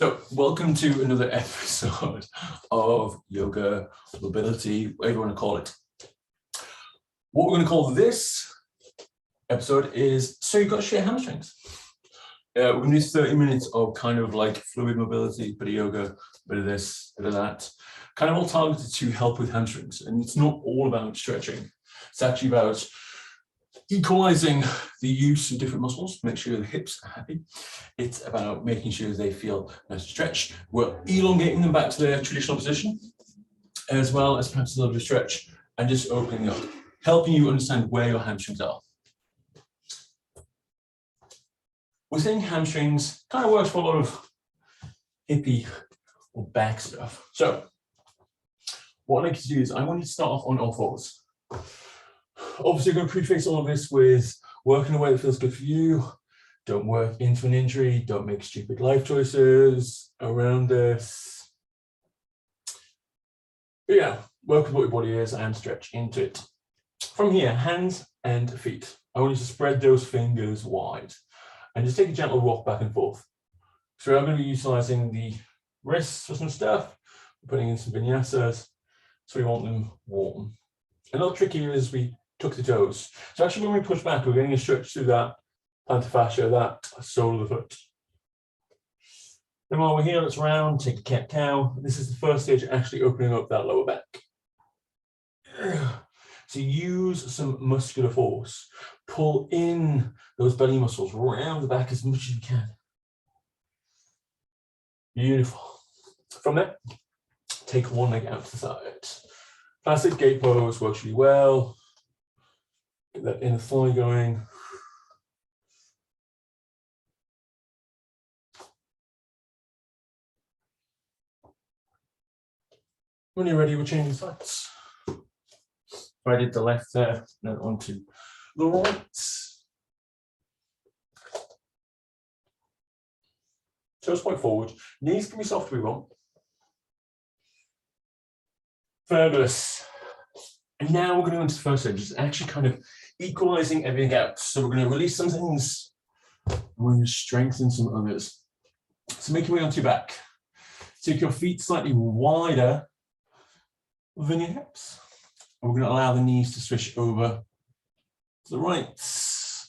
So welcome to another episode of Yoga Mobility, whatever you want to call it. What we're going to call this episode is, so you've got straight hamstrings. We're going to do 30 minutes of kind of like fluid mobility, bit of yoga, bit of this, bit of that, kind of all targeted to help with hamstrings. And it's not all about stretching. It's actually about equalizing the use of different muscles, make sure the hips are happy. It's about making sure they feel nice and stretched. We're elongating them back to their traditional position, as well as perhaps a little bit of stretch and just opening up, helping you understand where your hamstrings are. We're saying hamstrings kind of works for a lot of hippie or back stuff. So what I'd like you to do is I want you to start off on all fours. Obviously, you're going to preface all of this with work in a way that feels good for you. Don't work into an injury. Don't make stupid life choices around this. But yeah, work with what your body is and stretch into it. From here, hands and feet. I want you to spread those fingers wide and just take a gentle rock back and forth. So I'm going to be utilizing the wrists for some stuff, putting in some vinyasas, so we want them warm. A little trickier is we tuck the toes. So actually when we push back, we're getting a stretch through that plantar fascia, that sole of the foot. Then while we're here, let's round, take a cat-cow. This is the first stage actually opening up that lower back. So use some muscular force. Pull in those belly muscles, round the back as much as you can. Beautiful. From there, take one leg out to the side. Classic gate pose works really well. Get that inner thigh going. When you're ready, we're changing sides. I did the left there, then onto the right. Toes point forward. Knees can be soft if we want. Fabulous. And now we're going to go into the first stage, just actually kind of equalizing everything out. So we're going to release some things, and we're going to strengthen some others. So make your way onto your back. Take your feet slightly wider than your hips. And we're going to allow the knees to switch over to the right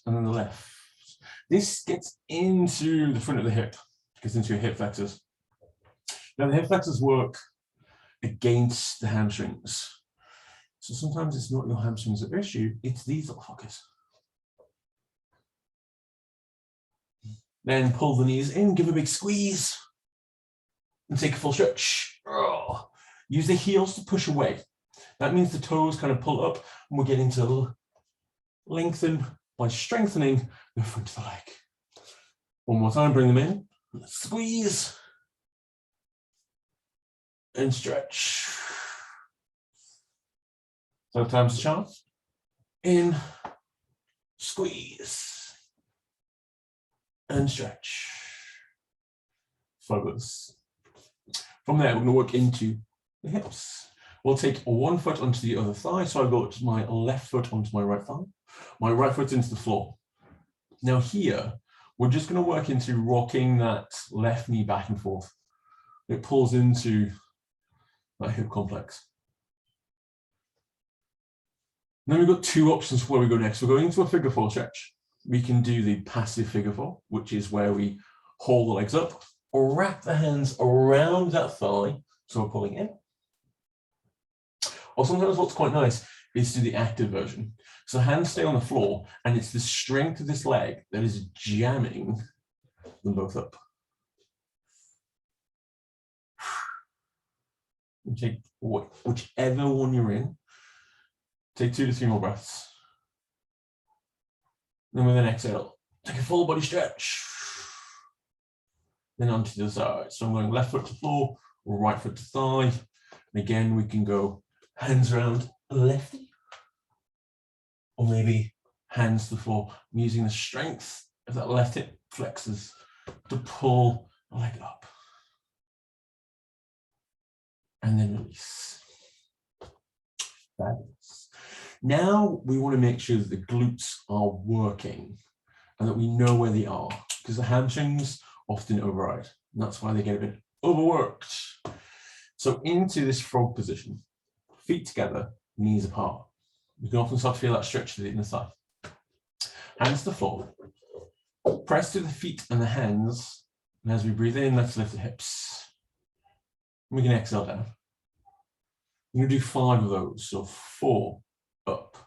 and then the left. This gets into the front of the hip, gets into your hip flexors. Now the hip flexors work against the hamstrings. So sometimes it's not your hamstrings at issue, it's these little fuckers. Then pull the knees in, give a big squeeze, and take a full stretch. Use the heels to push away. That means the toes kind of pull up, and we're getting to lengthen by strengthening the front of the leg. One more time, bring them in, squeeze, and stretch. So times the charm. In, squeeze, and stretch. Fabulous. From there, we're going to work into the hips. We'll take one foot onto the other thigh. So I go to my left foot onto my right thigh. My right foot into the floor. Now here, we're just going to work into rocking that left knee back and forth. It pulls into that hip complex. Then we've got two options for where we go next. We're going into a figure four stretch. We can do the passive figure four, which is where we hold the legs up, or wrap the hands around that thigh, so we're pulling in. Or sometimes what's quite nice is to do the active version. So hands stay on the floor, and it's the strength of this leg that is jamming them both up. You take whichever one you're in. Take 2 to 3 more breaths. Then with an exhale, take a full body stretch. Then onto the side. So I'm going left foot to floor, or right foot to thigh. And again, we can go hands around lefty. Or maybe hands to the floor. I'm using the strength of that left hip flexors to pull the leg up. And then release. Fabulous. Now we want to make sure that the glutes are working and that we know where they are, because the hamstrings often override. And that's why they get a bit overworked. So into this frog position, feet together, knees apart. You can often start to feel that stretch to the inner thigh. Hands to the floor. Press to the feet and the hands. And as we breathe in, let's lift the hips. We can exhale down. We're going to do 5 of those. So 4, up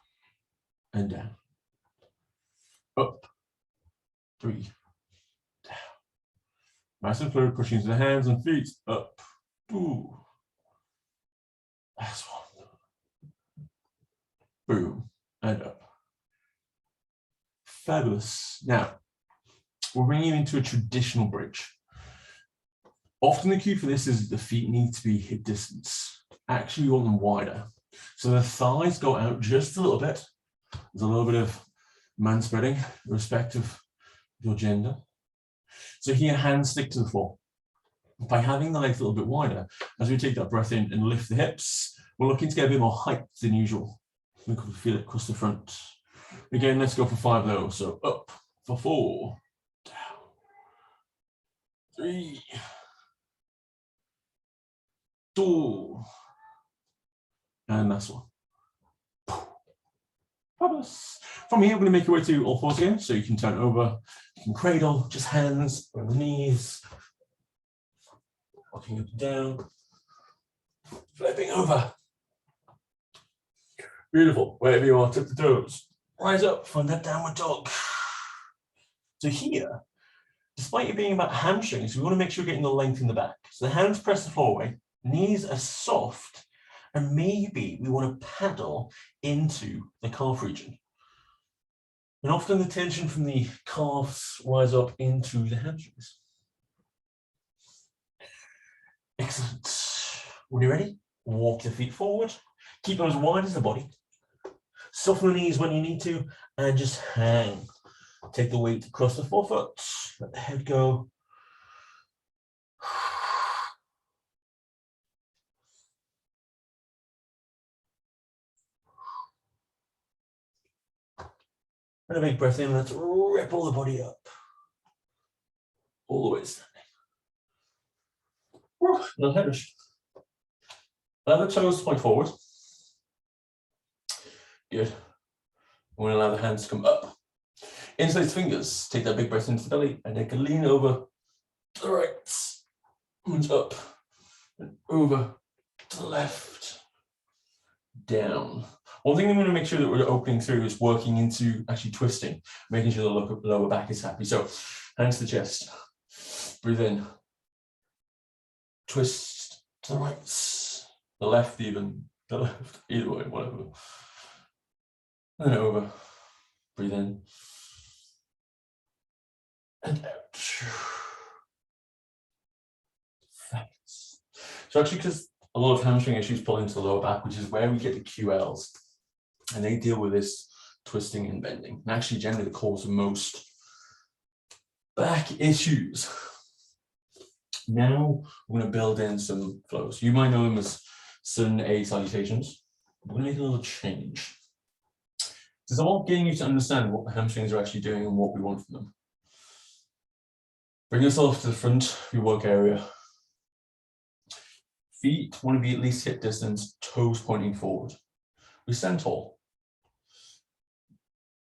and down. Up, 3, down. Nice and fluid, pushing into the hands and feet, up. Ooh. That's one. Boom, and up. Fabulous. Now, we're bringing it into a traditional bridge. Often the cue for this is the feet need to be hip distance. Actually, we want them wider. So the thighs go out just a little bit. There's a little bit of man spreading, irrespective of your gender. So here, hands stick to the floor. By having the legs a little bit wider, as we take that breath in and lift the hips, we're looking to get a bit more height than usual. We can feel it across the front. Again, let's go for 5 of those. So up for 4, down, 3, 2, and last one. Fabulous. From here, we're going to make your way to all fours again. So you can turn over, you can cradle, just hands on the knees, walking up and down, flipping over. Beautiful. Wherever you are, tip the toes. Rise up, find that downward dog. So here, despite it being about hamstrings, we want to make sure we're getting the length in the back. So the hands press the floor away, knees are soft, and maybe we want to paddle into the calf region. And often the tension from the calves rise up into the hamstrings. Excellent. When you're ready, walk the feet forward. Keep them as wide as the body. Soften the knees when you need to, and just hang. Take the weight across the forefoot. Let the head go. And a big breath in. Let's ripple the body up. All the way standing. No headish. Allow the toes to point forward. Good. We're going to allow the hands to come up. Interlace fingers. Take that big breath into the belly and take a lean over to the right. And up. And over to the left. Down. One thing I'm going to make sure that we're opening through is working into actually twisting, making sure the lower back is happy. So hands to the chest. Breathe in. Twist to the right. The left even. The left. Either way, whatever. And then over. Breathe in. And out. Thanks. So actually, because a lot of hamstring issues pull into the lower back, which is where we get the QLs. And they deal with this twisting and bending. And actually, generally, the cause of most back issues. Now, we're going to build in some flows. You might know them as Sun A salutations. We're going to make a little change. It's about getting you to understand what the hamstrings are actually doing and what we want from them. Bring yourself to the front of your work area. Feet want to be at least hip distance, toes pointing forward. We stand tall.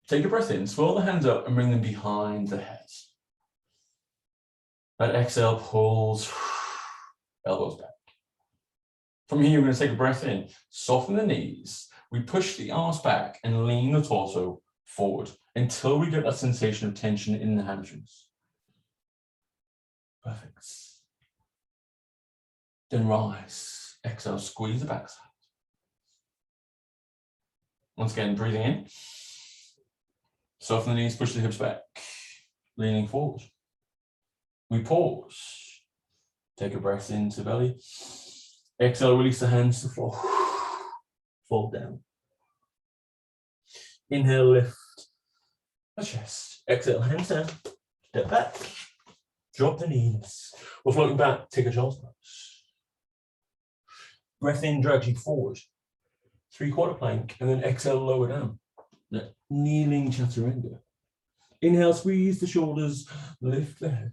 Take a breath in, swirl the hands up and bring them behind the head. That exhale pulls, elbows back. From here, we're going to take a breath in, soften the knees. We push the arms back and lean the torso forward until we get that sensation of tension in the hamstrings. Perfect. Then rise. Exhale, squeeze the backside. Once again, breathing in. Soften the knees, push the hips back. Leaning forward. We pause. Take a breath into the belly. Exhale, release the hands to the floor. Fall down. Inhale, lift the chest. Exhale, hands down. Step back. Drop the knees. We're floating back. Take a child's pose. Breath in, drags you forward. 3/4 plank, and then exhale, lower down. Kneeling chaturanga. Inhale, squeeze the shoulders, lift the head.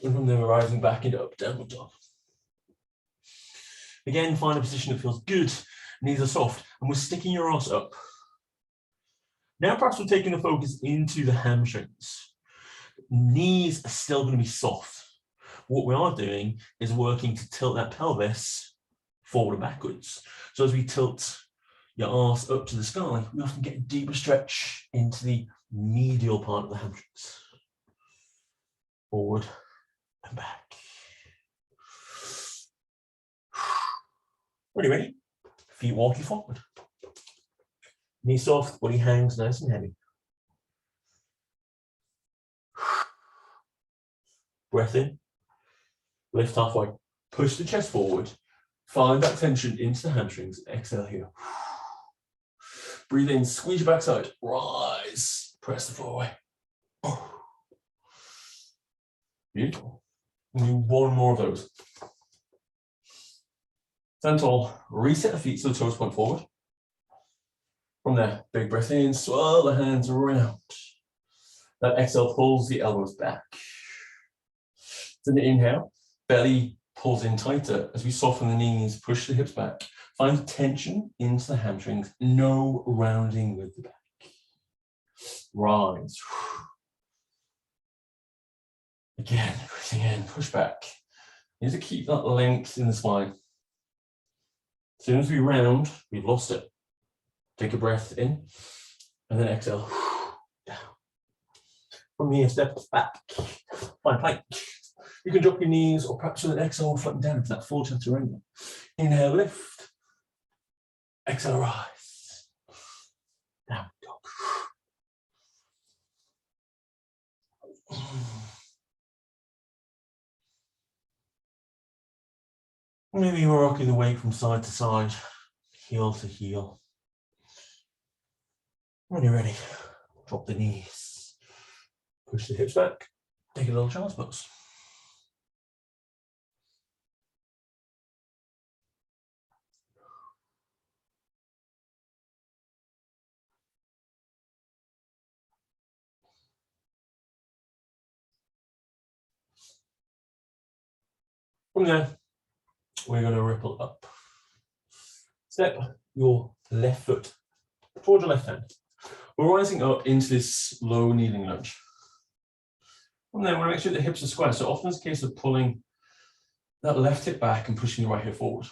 And from there, we're rising back into up, downward dog. Again, find a position that feels good. Knees are soft, and we're sticking your ass up. Now, perhaps we're taking the focus into the hamstrings. Knees are still going to be soft. What we are doing is working to tilt that pelvis forward and backwards. So as we tilt your ass up to the sky, we often get a deeper stretch into the medial part of the hamstrings. Forward and back. Are you ready? Feet walking forward. Knees soft, body hangs nice and heavy. Breath in. Lift halfway. Push the chest forward. Find that tension into the hamstrings. Exhale here. Breathe in, squeeze your backside. Rise. Press the floor away. Beautiful. We do one more of those. Stand tall. Reset the feet so the toes point forward. From there, big breath in. Swirl the hands around. That exhale pulls the elbows back. Then the inhale, belly pulls in tighter as we soften the knees, push the hips back. Find tension into the hamstrings, no rounding with the back. Rise. Again, breathing in, push back. You need to keep that length in the spine. As soon as we round, we've lost it. Take a breath in, and then exhale. Down. From here, step back. Find plank. You can drop your knees, or perhaps with an exhale, flatten down into that full chaturanga. Inhale, lift. Exhale, rise. Down dog. Maybe we're rocking the weight from side to side, heel to heel. When you're ready, drop the knees. Push the hips back. Take a little child's pose. From there, we're going to ripple up. Step your left foot towards your left hand. We're rising up into this low kneeling lunge. From there, we want to make sure the hips are square. So often it's a case of pulling that left hip back and pushing the right hip forward.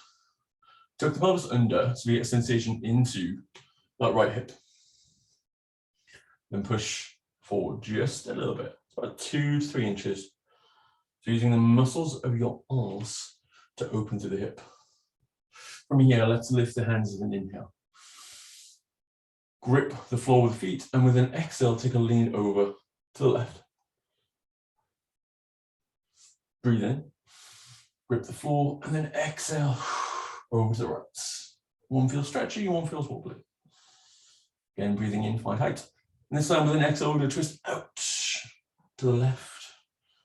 Tuck the pelvis under so we get a sensation into that right hip. Then push forward just a little bit, about 2 to 3 inches. So using the muscles of your arms to open to the hip. From here, let's lift the hands as an inhale. Grip the floor with feet, and with an exhale, take a lean over to the left. Breathe in, grip the floor, and then exhale over to the right. One feels stretchy, one feels wobbly. Again, breathing in, find height. And this time with an exhale, we're going to twist out to the left.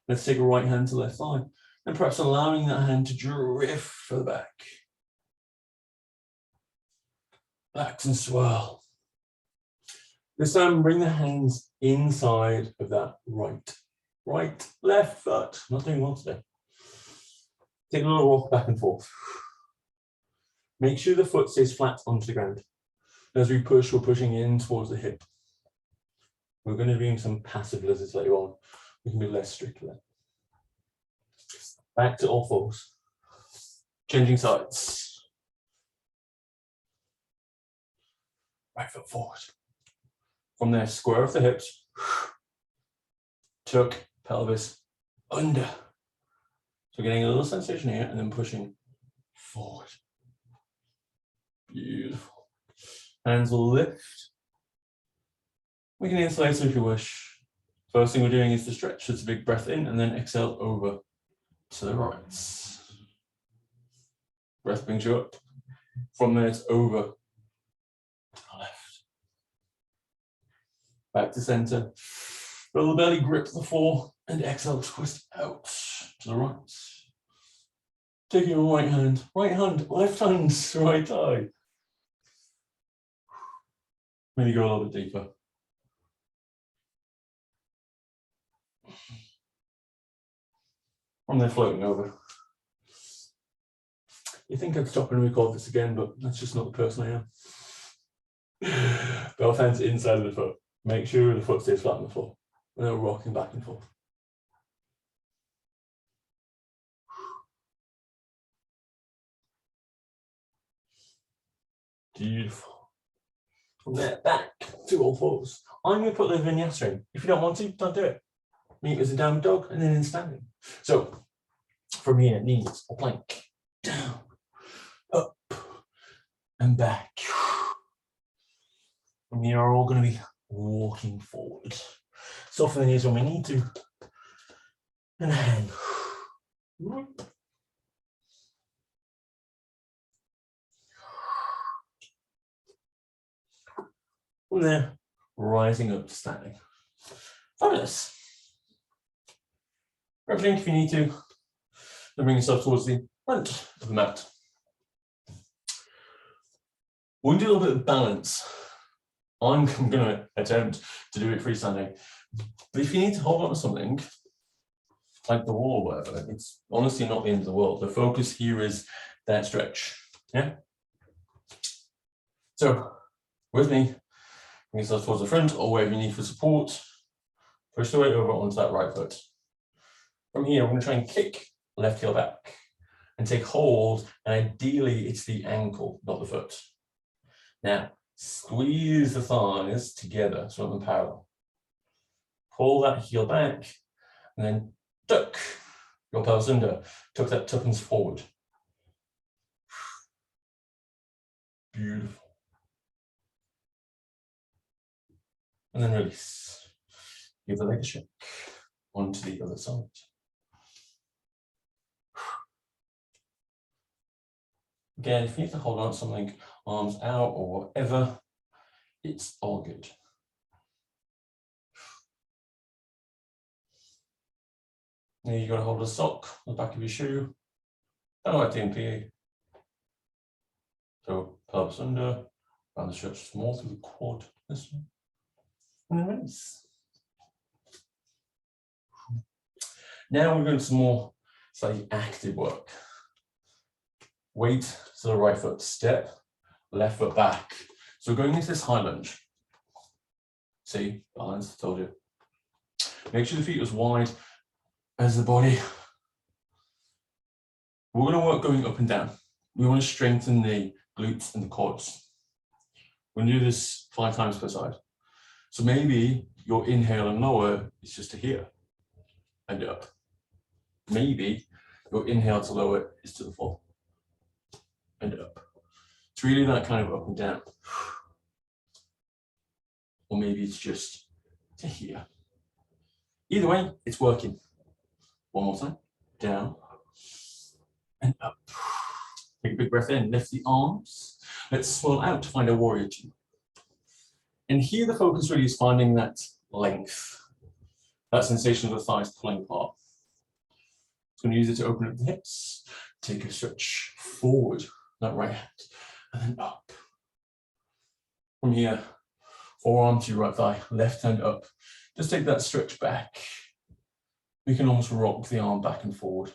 Let's take a right hand to the left thigh, and perhaps allowing that hand to drift further back. Relax and swirl. This time, bring the hands inside of that right, left foot. Not doing well today. Take a little rock back and forth. Make sure the foot stays flat onto the ground. As we push, we're pushing in towards the hip. We're going to be doing some passive lizards later on. We can be less strict with that. Back to all fours. Changing sides. Right foot forward. From there, square off the hips. Tuck pelvis under. So getting a little sensation here and then pushing forward. Beautiful. Hands will lift. We can insulate if you wish. First thing we're doing is to stretch. It's a big breath in and then exhale over to the right. Breath brings you up. From there, it's over to the left. Back to center. Roll the belly, grip the floor, and exhale, twist out to the right. Taking your right hand, left hand, right thigh. Maybe go a little bit deeper. From there, floating over. You think I'd stop and record this again, but that's just not the person I am. Belt hands inside of the foot. Make sure the foot stays flat on the floor. And then rocking back and forth. Beautiful. From there, back to all fours. I'm going to put the vinyasa in. If you don't want to, don't do it. Meet as a down dog and then in standing. So from here, knees or plank, down, up, and back. From here, we're all going to be walking forward. Soften the knees when we need to. And a hand. From there, rising up to standing. Fabulous. Grab a drink if you need to. Then bring yourself towards the front of the mat. We'll do a little bit of balance. I'm going to attempt to do it freestanding. But if you need to hold on to something, like the wall or whatever, it's honestly not the end of the world. The focus here is that stretch. Yeah? So, with me, bring yourself towards the front or wherever you need for support. Push the weight over onto that right foot. From here, we're going to try and kick left heel back and take hold, and ideally it's the ankle, not the foot. Now, squeeze the thighs together so they're parallel. Pull that heel back, and then tuck your pelvis under. Tuck that tuppence forward. Beautiful. And then release. Give the leg a shake onto the other side. Again, if you need to hold on to something, arms out or whatever, it's all good. Now you've got to hold a sock on the back of your shoe, kind of like the PE. So pelvis under, round the stretch small through the quad, this one, and then release. Now we're going to some more slightly active work. Weight to the right foot, step, left foot back. So we're going into this high lunge. See, balance, told you. Make sure the feet are as wide as the body. We're going to work going up and down. We want to strengthen the glutes and the quads. We're going to do this 5 times per side. So maybe your inhale and lower is just to here and up. Maybe your inhale to lower is to the floor and up. It's really that kind of up and down. Or maybe it's just to here. Either way, it's working. One more time. Down and up. Take a big breath in. Lift the arms. Let's swirl out to find a warrior 2. And here the focus really is finding that length. That sensation of the thighs pulling apart. I'm going to use it to open up the hips. Take a stretch forward. That right hand. And then up. From here, forearm to your right thigh. Left hand up. Just take that stretch back. We can almost rock the arm back and forward.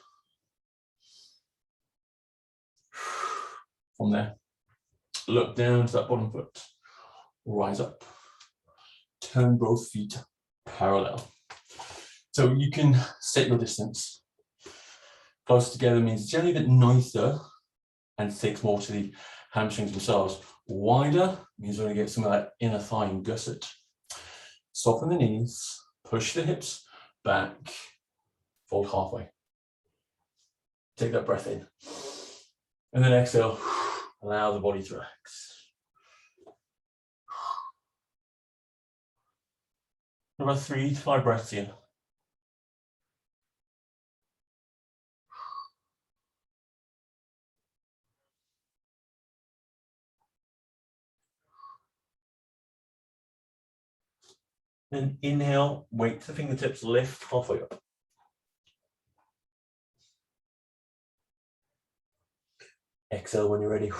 From there, look down to that bottom foot. Rise up. Turn both feet parallel. So you can set your distance. Close together means it's generally a bit nicer and sticks more to the hamstrings themselves. Wider means we're going to get some of that inner thigh and gusset. Soften the knees, push the hips back, fold halfway. Take that breath in. And then exhale, allow the body to relax. About 3 to 5 breaths here. Then inhale, weight to the fingertips, lift halfway up. Exhale when you're ready.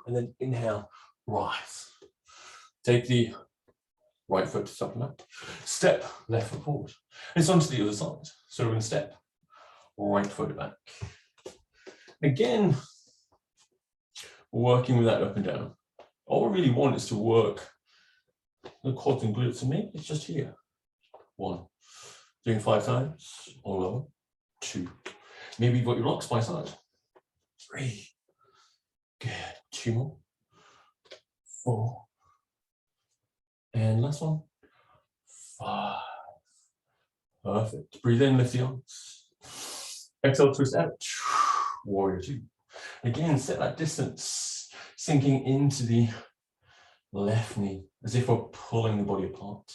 And then inhale, rise. Take the right foot to supplement. Step, left foot forward. It's onto the other side. So we're going to step. right foot back. Again, working with that up and down. All we really want is to work the quads and glutes, and maybe it's just here. 1, doing 5 times or lower. 2, maybe you've got your blocks by side. 3, good. 2 more. 4, and last one. 5. Perfect. Breathe in, lift the arms. Exhale, twist out. Warrior 2. Again, set that distance, sinking into the left knee, as if we're pulling the body apart.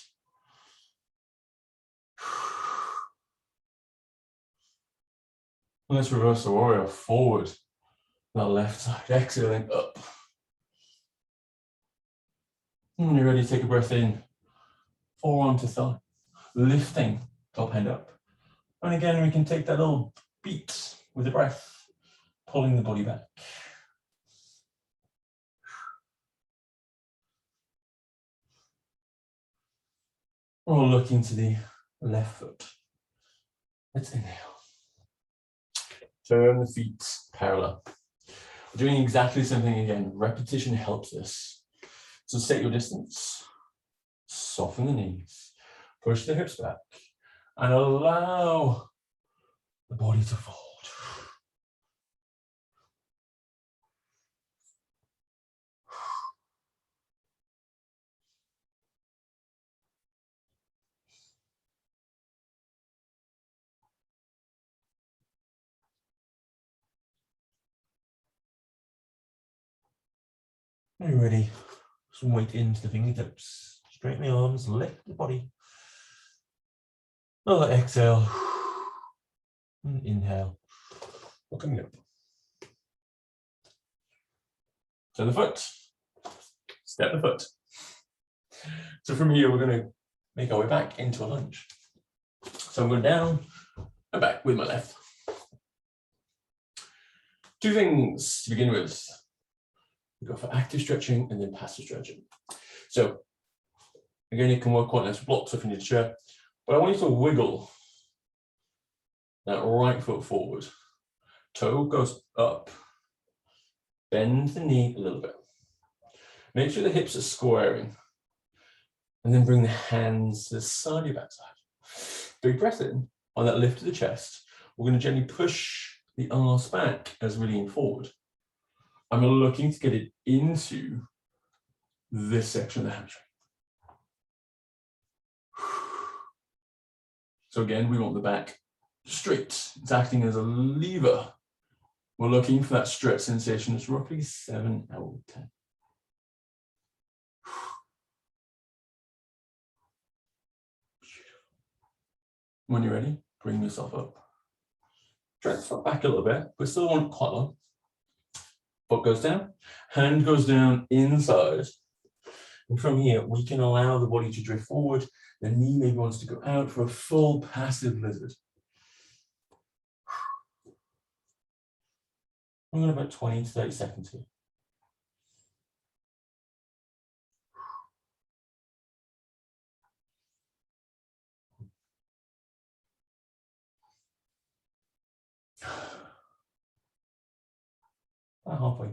Let's reverse the warrior forward. That left side, exhaling up. And you're ready to take a breath in. Forearm to thigh, lifting top hand up. And again, we can take that little beat with the breath, pulling the body back. Or looking to the left foot. Let's inhale. Turn the feet parallel. We're doing exactly the same thing again. Repetition helps us. So set your distance, soften the knees, push the hips back, and allow the body to fold. Are you ready? Some weight into the fingertips. Straighten the arms, lift the body. Another exhale. And inhale. We're coming up. Turn the foot. Step the foot. So from here, we're going to make our way back into a lunge. So I'm going down and back with my left. 2 things to begin with. We go for active stretching and then passive stretching. So again, you can work quite nice blocks if you need a chair, but I want you to wiggle that right foot forward. Toe goes up. Bend the knee a little bit. Make sure the hips are squaring. And then bring the hands to the side of your backside. Big breath in. On that lift of the chest, we're going to gently push the arse back as we lean forward. I'm looking to get it into this section of the hamstring. So again, we want the back straight. It's acting as a lever. We're looking for that stretch sensation. It's roughly 7 out of 10. When you're ready, bring yourself up. Transfer back a little bit, but still want quite long. Foot goes down, hand goes down inside. And from here, we can allow the body to drift forward. The knee maybe wants to go out for a full passive lizard. I'm going about 20 to 30 seconds here. About halfway.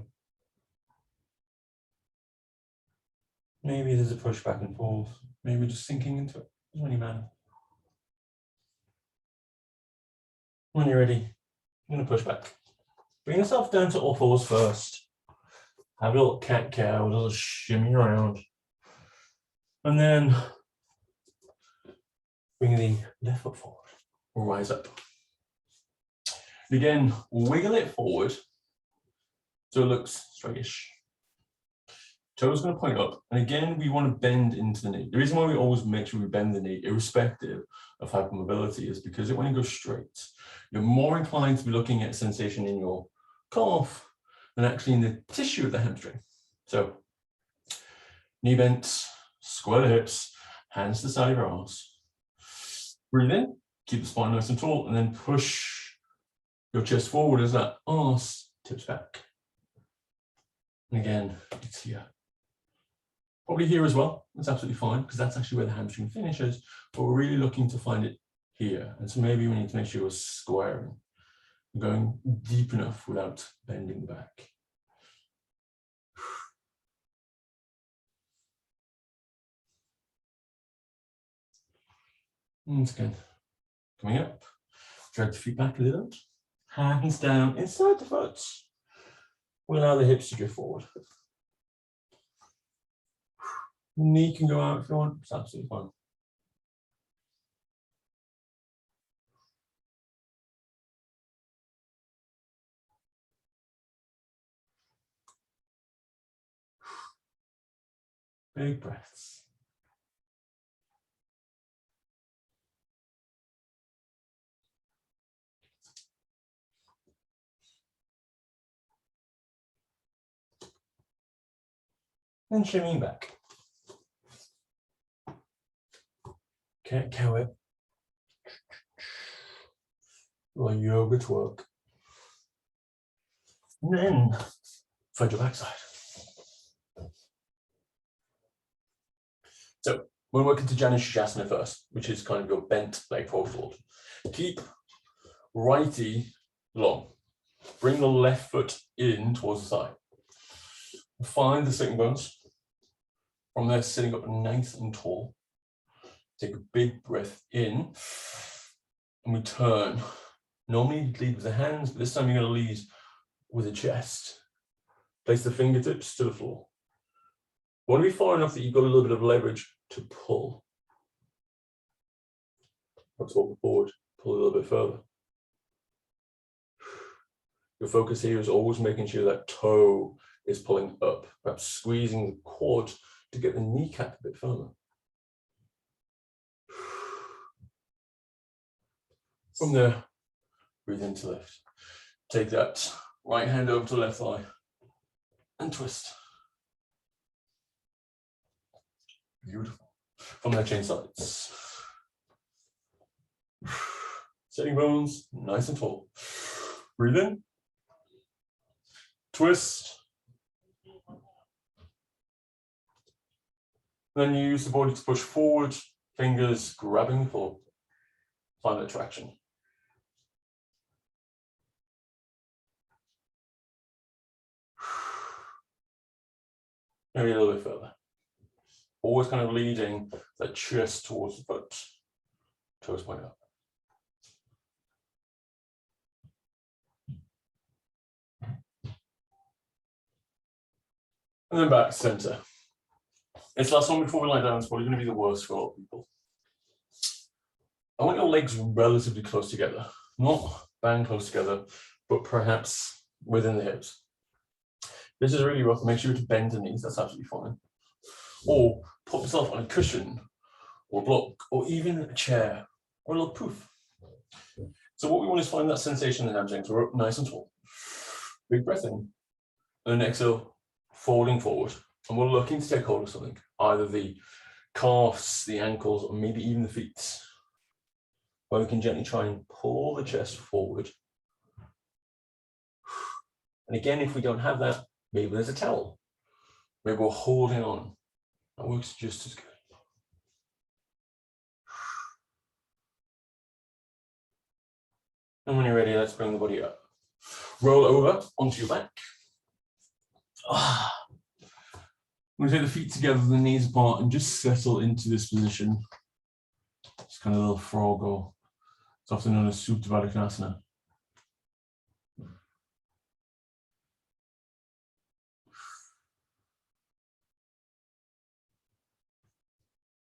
Maybe there's a push back and forth. Maybe just sinking into it. Doesn't really matter. When you're ready, I'm going to push back. Bring yourself down to all fours first. Have a little cat-cow, a little shimmy around. And then bring the left foot forward. Or rise up. Again, wiggle it forward so it looks straightish. Toes going to point up, and again, we want to bend into the knee. The reason why we always make sure we bend the knee, irrespective of hypermobility, is because when you go straight, you're more inclined to be looking at sensation in your calf than actually in the tissue of the hamstring. So, knee bent, square the hips, hands to the side of your arms. Breathe in, keep the spine nice and tall, and then push your chest forward as that arse tips back. And again, it's here. Probably here as well. That's absolutely fine, because that's actually where the hamstring finishes, but we're really looking to find it here. And so maybe we need to make sure we're squaring. going deep enough without bending back. Once again, coming up, drag the feet back a little, hands down inside the foot. We'll allow the hips to go forward. Knee can go out if you want, it's absolutely fine. Big breaths. And shimmying back. Cat cow it. Like yoga twerk. And then find your backside. So we're working to Janushasana first, which is kind of your bent leg forward. Keep righty long. Bring the left foot in towards the side. Find the sitting bones. From there, sitting up nice and tall. Take a big breath in, and we turn. Normally you lead with the hands, but this time you're going to lead with the chest. Place the fingertips to the floor. Want to be far enough that you've got a little bit of leverage to pull. Perhaps walk forward, pull a little bit further. Your focus here is always making sure that toe is pulling up, perhaps squeezing the quad to get the kneecap a bit firmer. From there, breathe in to lift. Take that right hand over to the left thigh and twist. Beautiful. From there, chain sides. Sitting bones, nice and tall. Breathe in. Twist. Then use the body to push forward, fingers grabbing the floor. Find that traction. Maybe a little bit further. Always kind of leading that chest towards the foot. Toes point up. And then back center. It's last one before we lie down. It's probably going to be the worst for a lot of people. I want your legs relatively close together, not bang close together, but perhaps within the hips. This is really rough. Make sure to bend the knees. That's absolutely fine. Or put yourself on a cushion or block, or even a chair or a little poof. So what we want is find that sensation in the hamstrings. We're up nice and tall. Big breath in, and then exhale, folding forward. And we're looking to take hold of something, either the calves, the ankles, or maybe even the feet, where we can gently try and pull the chest forward. And again, if we don't have that, maybe there's a towel. Maybe we're holding on. That works just as good. And when you're ready, let's bring the body up. Roll over onto your back. I'm going to take the feet together, the knees apart, and just settle into this position. It's kind of a little frog, or it's often known as Supta Baddha Konasana.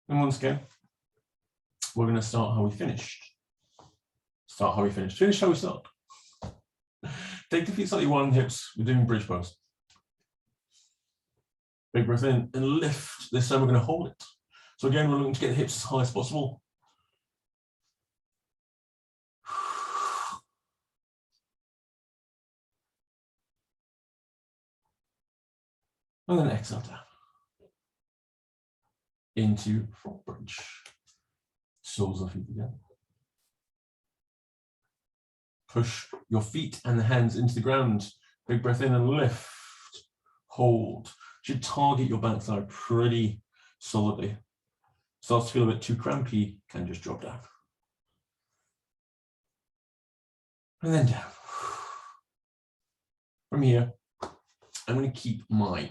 And once again, we're going to start how we finished. Start how we finished. Finish how we start. Take the feet slightly wide on the hips. We're doing bridge pose. Big breath in and lift. This time we're going to hold it. So again, we're looking to get the hips as high as possible. And then exhale down. Into frog bridge. Soles of feet again. Push your feet and the hands into the ground. Big breath in and lift. Hold. Should target your backside pretty solidly. Starts to feel a bit too crampy, can just drop down. And then down. from here, I'm going to keep my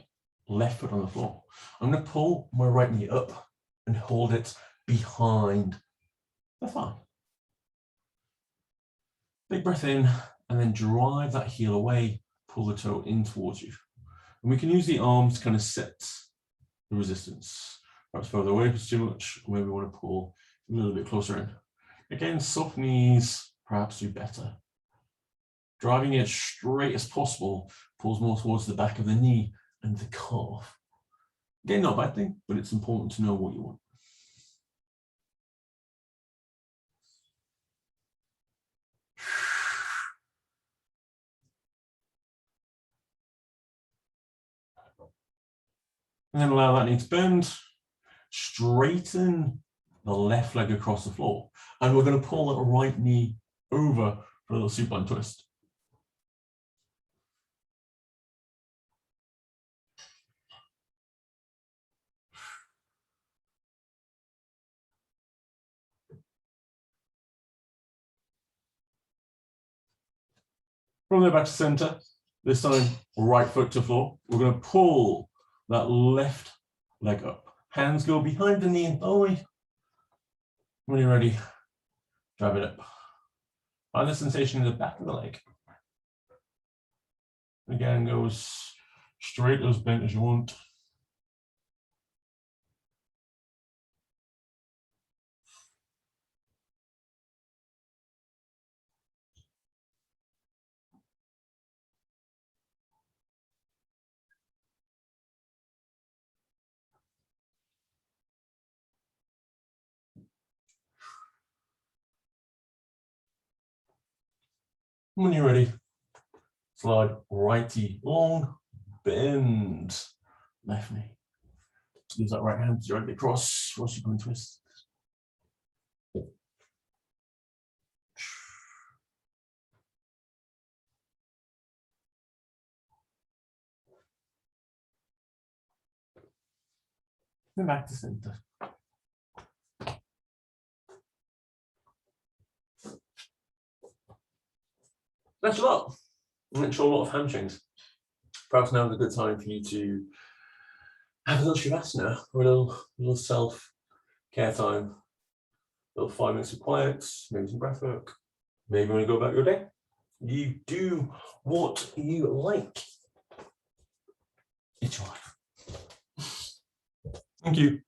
left foot on the floor. I'm going to pull my right knee up and hold it behind the thigh. Big breath in, and then drive that heel away, pull the toe in towards you. And we can use the arms to kind of set the resistance. Perhaps further away if it's too much, or maybe we want to pull a little bit closer in. Again, soft knees perhaps do better. Driving it straight as possible pulls more towards the back of the knee and the calf. Again, not a bad thing, but it's important to know what you want. And then allow that knee to bend. Straighten the left leg across the floor. And we're going to pull that right knee over for a little supine twist. From there back to center. This time, right foot to floor. We're going to pull that left leg up. Hands go behind the knee and thigh. When you're ready, drive it up. Find the sensation in the back of the leg. Again, goes straight as bent as you want. When you're ready, slide righty long, bend left knee. Use that right hand directly across, watch you come twist. And back to center. That's a lot. I'm not sure a lot of hamstrings. Perhaps now is a good time for you to have a little shavasana or a little self-care time. A little 5 minutes of quiet, maybe some breath work. Maybe you want to go about your day. You do what you like. It's your life. Thank you.